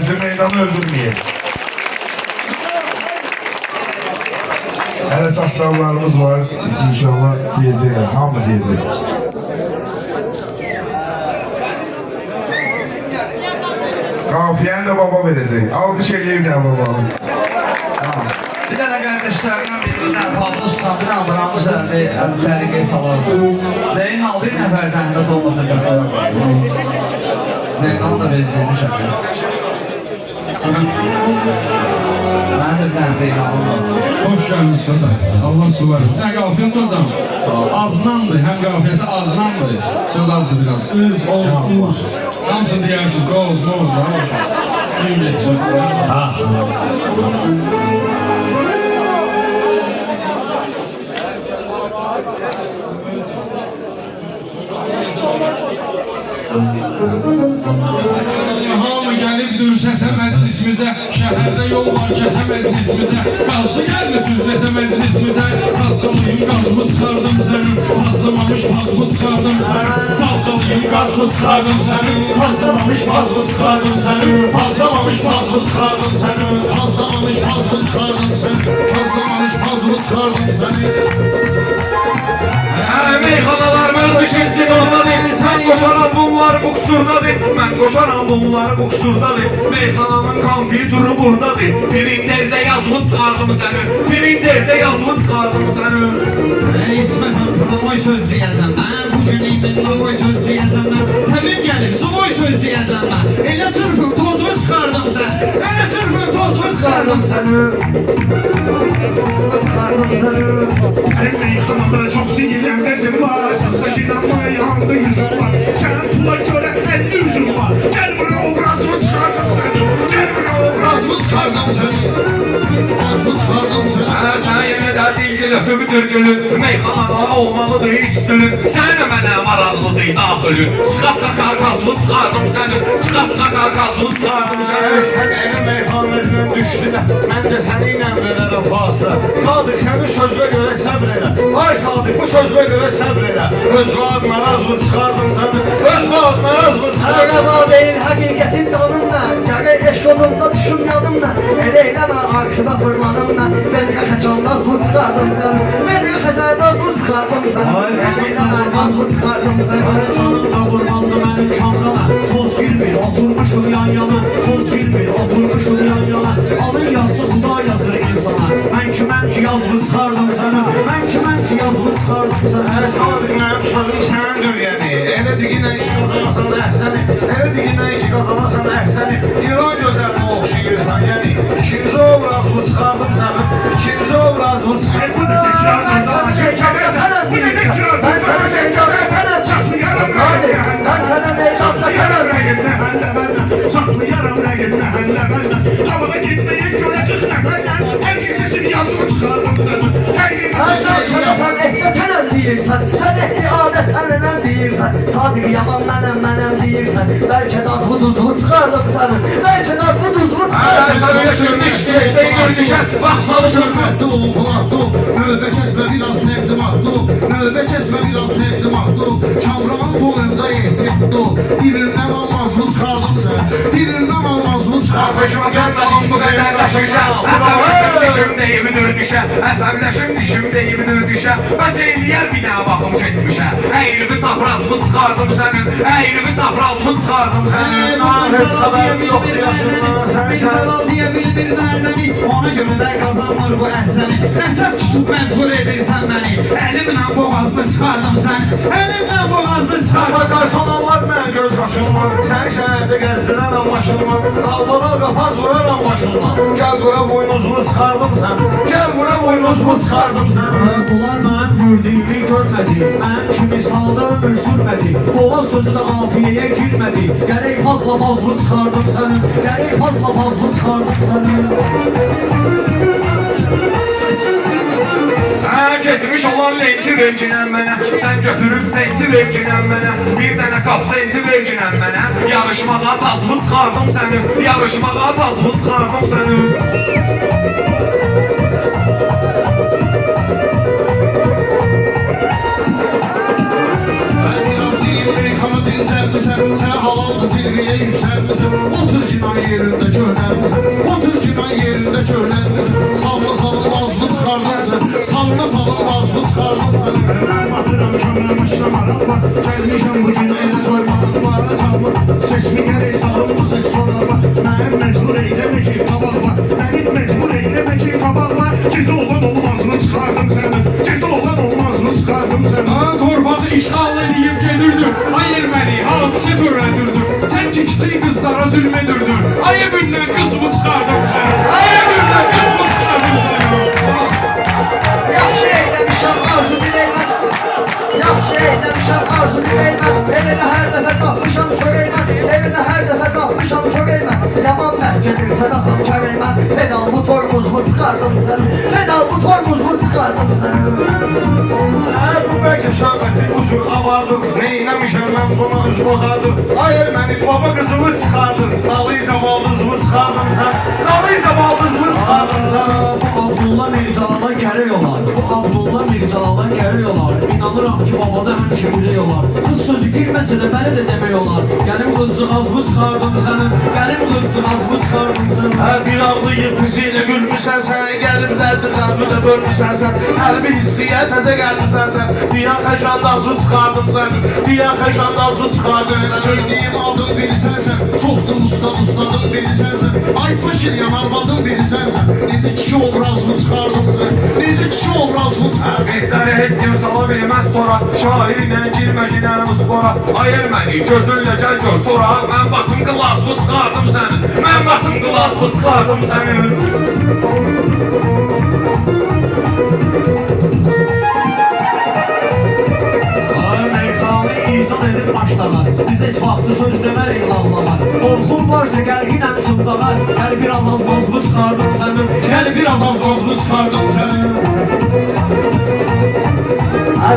bizi meydanı öldürmeyin. Hele sassallarımız var. İnşallah diyecekler. Hamı diyecek. Kafiyen de baba verecek. Alkış eleyim ya baba. Bir tane kardeşlerden birinden fazla standını aldıramız elde sergiye salardı. Zeyn aldığı neferden de olmasa götürür. Zeyn da bezdiğini şakır. Ben de bir tane Zeyn aldım. Hoş gelmişsin de. Allah suları. Sen qafiyət hocam. Azlandı. Hem qafiyəsi azlandı. Söz azdı biraz. Üz, oz, uz. Hamısını deyirsiniz. Qoz, moz. İyi geçsin. Ha. Hamı gəlib dürsəsə məclisimizə, şəhərdə yol var kəsə məclisimizə, qazlı gəlmisiniz desə məclisimizə, qalqalıyım qazımı çıxardım sənin, pazlamamış pazımı çıxardım sənin, qalqalıyım qazımı çıxardım sənin, pazlamamış pazımı çıxardım sənin, pazlamamış pazımı çıxardım sənin, pazlamamış pazımı çıxardım sənin, pazlamamış pazımı çıxardım sənin. Meyxanalarımız ikinci doğmadır. Sen koşaran bunlar bu kusurdadır. Ben koşaran bunlar bu kusurdadır. Meyxananın kompütürü buradadır. Birinderde yazımı çıxardım səni. Birinderde yazımı çıxardım səni. İsmet Hanım'a söz diyeceğim ben. Bugün iminle boy söz diyeceğim ben. Təbib gəlib, su boy söz diyeceğim ben. Elə çırpım tozunu çıxardım sen. Elə çırpım tozunu çıxardım sen. Çıkardım seni. En meyhanada çok zihirlen bezim var. Sahtaki damla yanında yüzüm var. Senin pula göre 50 yüzüm var. Gel buraya obrazımı çıkardım seni. Gel buraya obrazımı çıkardım seni. Obrazımı çıkardım seni. Sen yine de değil ötübüdür gülün. Meyxanada olmalıdır üstünün. Sen de mənə maraqlıdır daxilin. Sıqa sıqa karkasını çıxardım səni. Sıqa sıqa karkasını çıxardım səni. Sen elim meyxanlarından düşdü də, mən də səninlə verərəm fasıla. Sadık səni sözünə görə səbr elə. Ay Sadık bu sözünə görə səbr elə. Öz vaadına razı çıxardım səni. Öz vaadına razı çıxardım Söyleme səni. değil hakikatin donumla. Gene eşk odumda düşüm yanımla. Hele eyleme arkada fırlanımla. Ben de kaçandan su çıkardım seni. Ben de kaçandan su çıkardım seni. Sen eyleme gazlı çıkardım seni. Canımda vurmandı benim çamrana. Toz girmir oturmuşum yan yana. Toz girmir oturmuşum yan yana. Alın yazsı Xuda yazır insana. Ben kiməm ki yazılı çıxardım sana. Ben kiməm ki yazılı çıxardım sana. Hər Sadık mənim sözüm sənədir yəni. Elə diginə iş qazanasan əhsəni. Elə diginə iş qazanasan əhsəni. İran gözəlinə oxşayırsan yəni. İkinci obrazımı çıxardım sənin. İkinci obrazımı çıxardım. Bu ne tekrardan daha çekerek. Bu ne tekrardan. Ben sana değil öğretmenim. Ben sana değil öğretmenim. Saklayarım rəqib məhəllə bəllə. Havada gitməyə görə 40 nəfərdən hər gecəsini yazılı çıxardım səni. Hər gecəsini Sen ehtiyatenen değilsen, sen ehtiyatenen değilsen. Sadık yaman menem değilsen. Belki de adlı tuzlu çıkardım seni. Belki de adlı tuzlu çıkardım Sen yaşın işkiyette gördüşen. Bak çalışır. Mahdum, mahdum, növbə kəsmə biraz nefti mahdum, növbə kəsmə biraz nefti mahdum, Kamran toyunda ehtiyatdım, dilindən almazımı çıxardım sən, dilindən almazımı çıxardım. Başıma dönmedi hiç bu kadar taşıyacak. Əsəbləşim dişimdə evidir düşə. Əsəbləşim dişimdə evidir düşə. Bəs eyləyər bir daha baxım çetmişə. Əylimi çaprazımı çıxardım sənin. Əylimi çaprazımı çıxardım sənin. Biz xəbər yox yaşından sən. Bir halal diye bir dərdəni. Ona görə də kazanmır bu əhsəni. Nəsəb tutub məcbur edirsən məni. Əlimlə boğazını çıxardım sən. Əlimlə boğazını çıxardım. Bacarsan anlar mən göz qaşınma. Sən şəhərdə gəzdirərəm maşınma. Albada qapaz vuraram başınma. Gəl bura boynuzunu çıxardım sən. Gəl bura boynuzunu çıxardım sən. Bunlar mənim gördüyümü görmədi. Mənim kimi salda ömür sürmədi. Boğaz sözü də afiyəyə girmədi. Gərək fazla fazla çıxardım səni. Gərək fazla fazla çıxardım səni. Getmiş olan lenti verginən mənə. Sən götürüb senti verginən mənə. Bir dənə qap senti verginən mənə. Yarışmağa tazımı çıxardım sənin. Yarışmağa tazımı çıxardım sənin. Biraz deyim, meyxana dincəlmisən, sən halal Sallı zirveye yükselmişsin. Otur cinan yerinde köhnermişsin. Otur cinan yerinde köhnermişsin. Sallı salın vazlı çıkardımsın. Sallı salın vazlı çıkardımsın. Ben bakıram kömrə başına maraq var. Gəlmişəm bugün elə doymaq var. Çalma seçmi gərək salım bu ses sorar var. Mənim məcbur eyləmə ki qabaq var. Mənim məcbur eyləmə ki qabaq var. Gecə olan olmazını çıxardım sənin. Gecə olan olmazını çıxardım sənin. Ha, torpağı işğal edib gedirdin. Ay erməni, hadisi törədirdin. Sən ki kiçik qızlara zülm edirdin. Ay evindən qız mı çıxardım səni? Ay evindən qız mı çıxardım səni? Yaxşı eyləmişəm, arzu diləyəm. Yaxşı eyləmişəm, arzu diləyəm. Elə də hər dəfə tapmışam çörəyimə. Elə də hər dəfə tapmışam çörəyimə. Yaman məhkədir sən atam kərəymə. Pedal bu tormuzmu çıxardım səni. Pedal bu tormuzmu çıxardım səni. Bu bəlkə söhbəti bu cür avardır. Neynəmişəm mən buna üz bozardır. Hayır məni baba qızımı çıxardır. Dalıyca baldızımı çıxardım sən. Dalıyca baldızımı çıxardım sən. Bu Abdullah Mirzalala gərək olar. Bu Abdullah Mirzalala gərək olar. İnanıram ki babada həmişə birey olar. Qız sözü girməsə də məni də demək olar. Gəlim qızcığazımı çıxardım sənin. Gəlim qızcığazımı çıxardım sənin. Bir ağlı yırpısı ilə gülmüsən sən. Gəlib dərdi qəmi də bölmüsən sən. Hər bir hissiyə təzə gəlmisən sən. Diyan xəçandazı çıxardım sən. Diyan xəçandazı çıxardım sən. Söylediğim adın biri sensen. Çoktu ustadım biri sensen. Ay paşır yanarmadın biri sensen. Nece kişi obrazını çıkardım sen. Nece kişi obrazını çıkardım. Bizləri heç kim sala bilməz tora. Şairinlə girmə ginənim spora. Ayır məni gözünlə gəl gör sonra. Mən basım qılaslı çıxardım səni. Mən basım qılaslı çıxardım səni. Meyxanı icad edib başlağa. Biz heç vaxtı söz demərik lallama. Qorxun varsa gərginəm sındağa. Gəl biraz az mazımı çıxardım sənin. Gel biraz az vazlı çıkardım seni.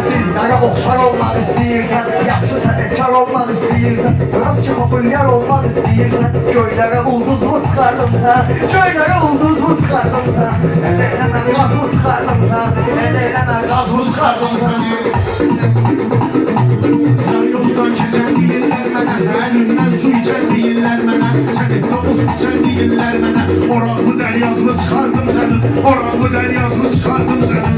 Bizlərə oxşar olmaq istəyirsən, yaxşı sənətkar olmaq istəyirsən, biraz ki populyar olmaq istəyirsən, göylərə ulduzlu çıxardım sən, göylərə ulduzlu çıxardım sən, elə mən qazlı çıxardım sən, elə mən qazlı çıxardım səni. Yar yoldan keçən deyirlər mənə. Əlimdən su içən deyirlər mənə. Sənətdə ot içən deyirlər mənə. Oraqlı dəryazını çıxardım sənin. Oraqlı dəryazını çıxardım sənin.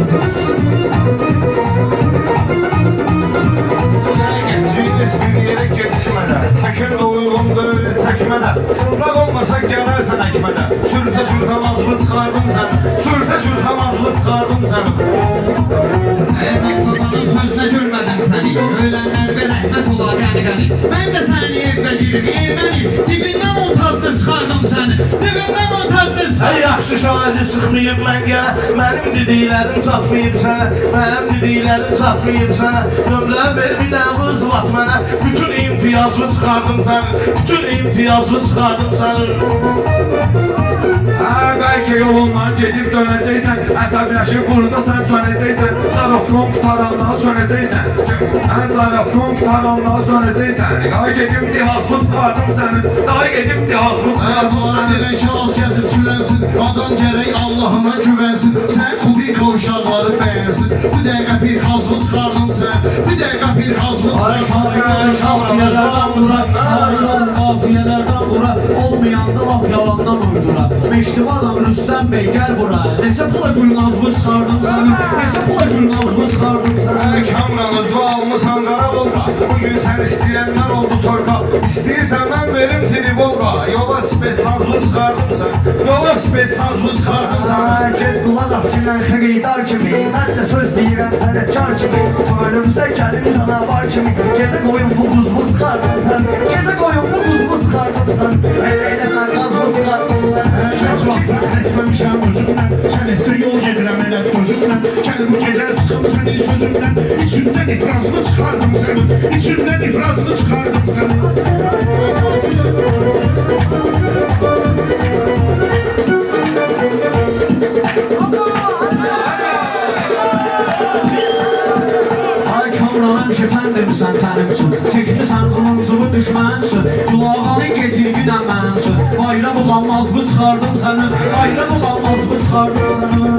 Yerə geçişmədə, çəkin də uyğundur çəkmədə. Çılpaq olmasa gələrsən əkmədə. Sürtə mazımı çıxardım səni. Sürtə mazımı çıxardım səni. Mən babanın sözünə görmədim səni. Ölənlər və rəhmət ola qəni. Mən də səni evdə girib erməni. Dibindən ontazlı çıxardım səni. Dibindən ontazlı Sən yaxşı şahidi sıxmayıb məngə. Mənim dediklərim çatmayıb sənə. Mənim dediklərim çatmayıb sənə. Nömrə ver bir də vız vat mənə. Bütün imtiyazımı çıxardım sənin. Bütün imtiyazımı çıxardım sənin. Bəlkə yolundan gedib dönəcəksən. Əsəbləşib burada sən sönəcəksən. Zarafton qutarandan sönəcəksən. Zarafton qutarandan sönəcəksən. Daha gedib cihazımı çıxardım sənin. Daha gedib cihazımı çıxardım Bunlara sənin. dedin ki az gezip sülənsin. Adam gərək Allah'ına güvənsin. Sen kubika uşaqları bəyənsin. Bu dəqiqə bir qazlı çıxardım sən. Bu dəqiqə bir qazlı çıxardım. Kafiyelerden bura, kafiyelerden bura, olmayan da laf yalandan uydura. Meştim adam Rüstem Bey gel bura. Nese pula gülnazımı çıxardım səni, nese pula gülnazımı çıxardım səni. Kamranızı almışsan qara volga. Bugün sən istəyənlər oldu torka. İstəyirsən mən verim seni volga. Yola spesnazımı çıxardım sən. Yola spesnazımı çıxardım sən. Get qulaq as ki mən xəridar kimi, mən də söz deyirəm sənətkar kimi, önümüzdə gəlim canavar kimi, gecə qoyun bu quzbu çıxardım sən, gecə qoyun bu quzbu çıxardım sən, elə mən qazbu çıxardım sən. Heç vaxt fəxr etməmişəm özümdən. Sənətdə yol gedirəm elə gözümdən. Gəl bu gecə sıxım sənin sözümdən. İçimdən ifrazını çıxardım sənin. İçimdən ifrazını çıxardım sənin. Ay kamran həmişə təndirmisən tənimsin, çəkmisən qılıncığı düşmənimsin, Gülağanı getirginəm mənimsin, bayram ulanmazımı çıxardım sənin, bayram ulanmazımı çıxardım sənin.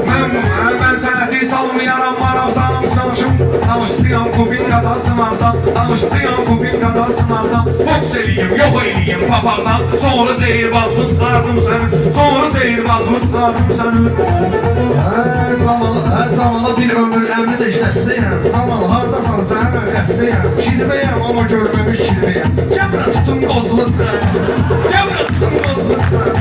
Mən sənəti salmayaram maraqdan. Danışım Danışdıyam kubikada sınavdan Danışdıyam kubikada sınavdan Boks eliyim, yok eliyim papaqdan Sonra zehirbazımı çıxardım səni Sonra zehirbazımı çıxardım səni Her zamana bir ömür əmri də işlətsinəm. Zaman hardasan sənin öyrətsiyəm. Kirvəyəm ama görməmiş kirvəyəm. Gəl bura tutun qozunu sıram. Gəl bura tutun qozunu sıram.